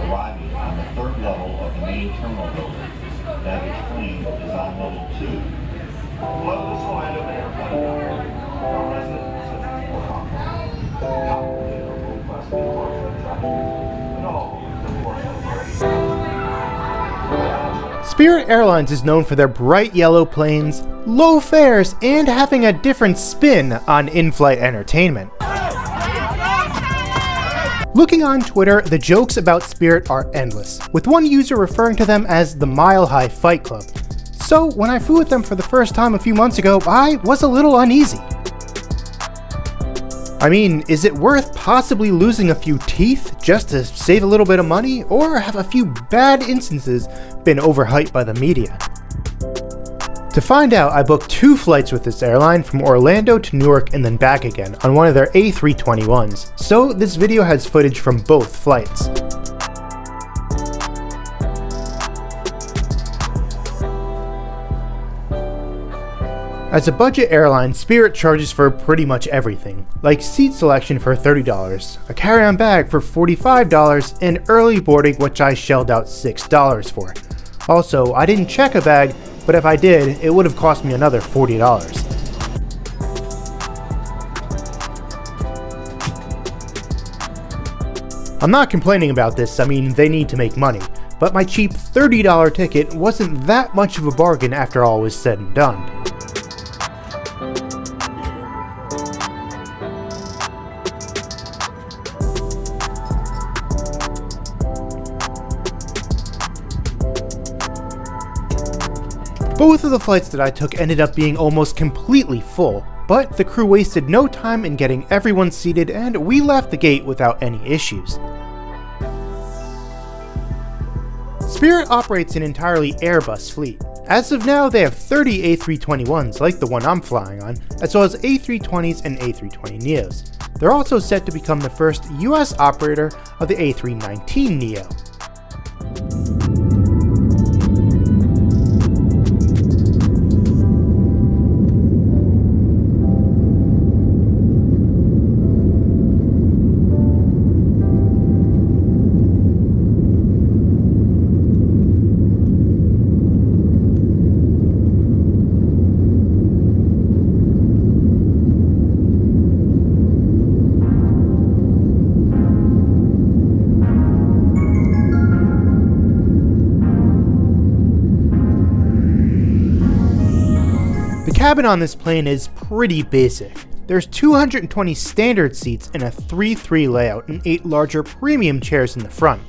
arriving on the third level of the main terminal building. Baggage claim is on level 2. Well, this will end up an airplane for residents of Hong Kong. Calculated or robust departure attraction, and all the portion Spirit Airlines is known for their bright yellow planes, low fares, and having a different spin on in-flight entertainment. Looking on Twitter, the jokes about Spirit are endless, with one user referring to them as the Mile High Fight Club. So when I flew with them for the first time a few months ago, I was a little uneasy. I mean, is it worth possibly losing a few teeth just to save a little bit of money, or have a few bad instances been overhyped by the media? To find out, I booked 2 flights with this airline from Orlando to Newark and then back again on one of their A321s, so this video has footage from both flights. As a budget airline, Spirit charges for pretty much everything, like seat selection for $30, a carry-on bag for $45, and early boarding, which I shelled out $6 for. Also, I didn't check a bag, but if I did, it would have cost me another $40. I'm not complaining about this, I mean, they need to make money, but my cheap $30 ticket wasn't that much of a bargain after all was said and done. Both of the flights that I took ended up being almost completely full, but the crew wasted no time in getting everyone seated and we left the gate without any issues. Spirit operates an entirely Airbus fleet. As of now, they have 30 A321s like the one I'm flying on, as well as A320s and A320neos. They're also set to become the first US operator of the A319neo. The cabin on this plane is pretty basic. There's 220 standard seats in a 3-3 layout and 8 larger premium chairs in the front.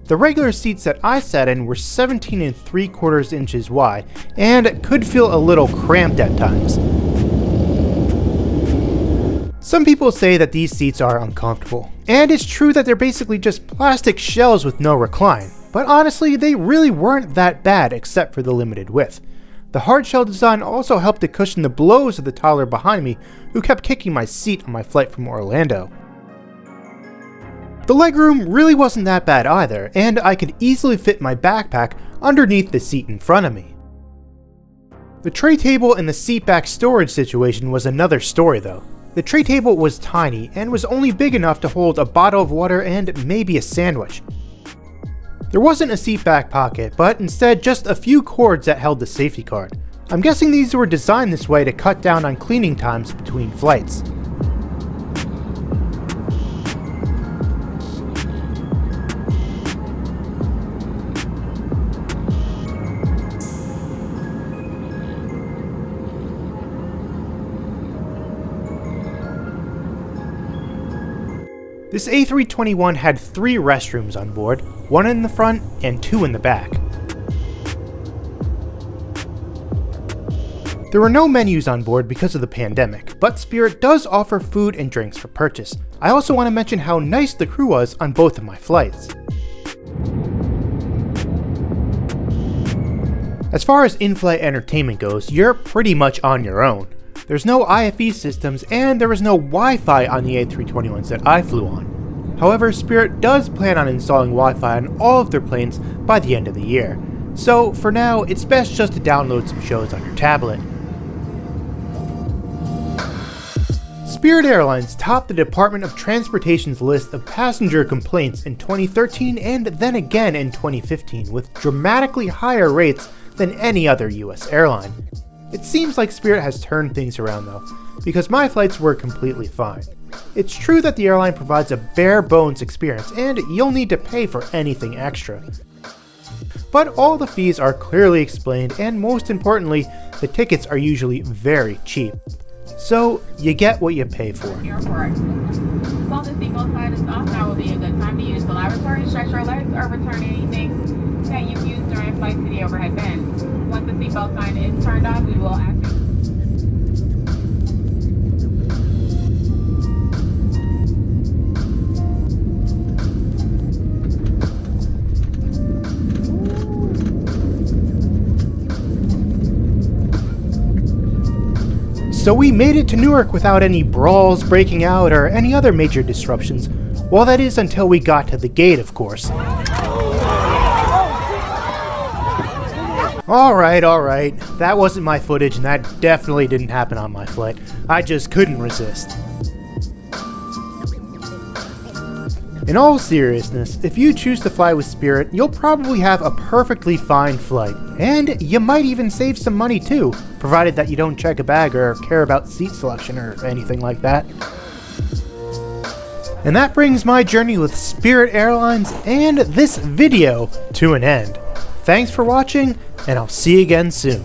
The regular seats that I sat in were 17 3/4 inches wide and could feel a little cramped at times. Some people say that these seats are uncomfortable, and it's true that they're basically just plastic shells with no recline, but honestly they really weren't that bad except for the limited width. The hardshell design also helped to cushion the blows of the toddler behind me who kept kicking my seat on my flight from Orlando. The legroom really wasn't that bad either, and I could easily fit my backpack underneath the seat in front of me. The tray table and the seat back storage situation was another story though. The tray table was tiny and was only big enough to hold a bottle of water and maybe a sandwich. There wasn't a seat back pocket, but instead just a few cords that held the safety card. I'm guessing these were designed this way to cut down on cleaning times between flights. This A321 had 3 restrooms on board, 1 in the front and 2 in the back. There were no menus on board because of the pandemic, but Spirit does offer food and drinks for purchase. I also want to mention how nice the crew was on both of my flights. As far as in-flight entertainment goes, you're pretty much on your own. There's no IFE systems and there was no Wi-Fi on the A321s that I flew on. However, Spirit does plan on installing Wi-Fi on all of their planes by the end of the year. So for now, it's best just to download some shows on your tablet. Spirit Airlines topped the Department of Transportation's list of passenger complaints in 2013 and then again in 2015, with dramatically higher rates than any other US airline. It seems like Spirit has turned things around though, because my flights were completely fine. It's true that the airline provides a bare bones experience and you'll need to pay for anything extra. But all the fees are clearly explained, and most importantly, the tickets are usually very cheap. So you get what you pay for. Airport. While the seatbelt sign is off, now will be a good time to use the lavatory, stretch your legs, or return anything that you've used during flight to the overhead bin. Once the seatbelt sign is turned off, we will ask you. So we made it to Newark without any brawls breaking out or any other major disruptions. Well, that is until we got to the gate, of course. Alright, that wasn't my footage and that definitely didn't happen on my flight. I just couldn't resist. In all seriousness, if you choose to fly with Spirit, you'll probably have a perfectly fine flight. And you might even save some money too, provided that you don't check a bag or care about seat selection or anything like that. And that brings my journey with Spirit Airlines and this video to an end. Thanks for watching, and I'll see you again soon.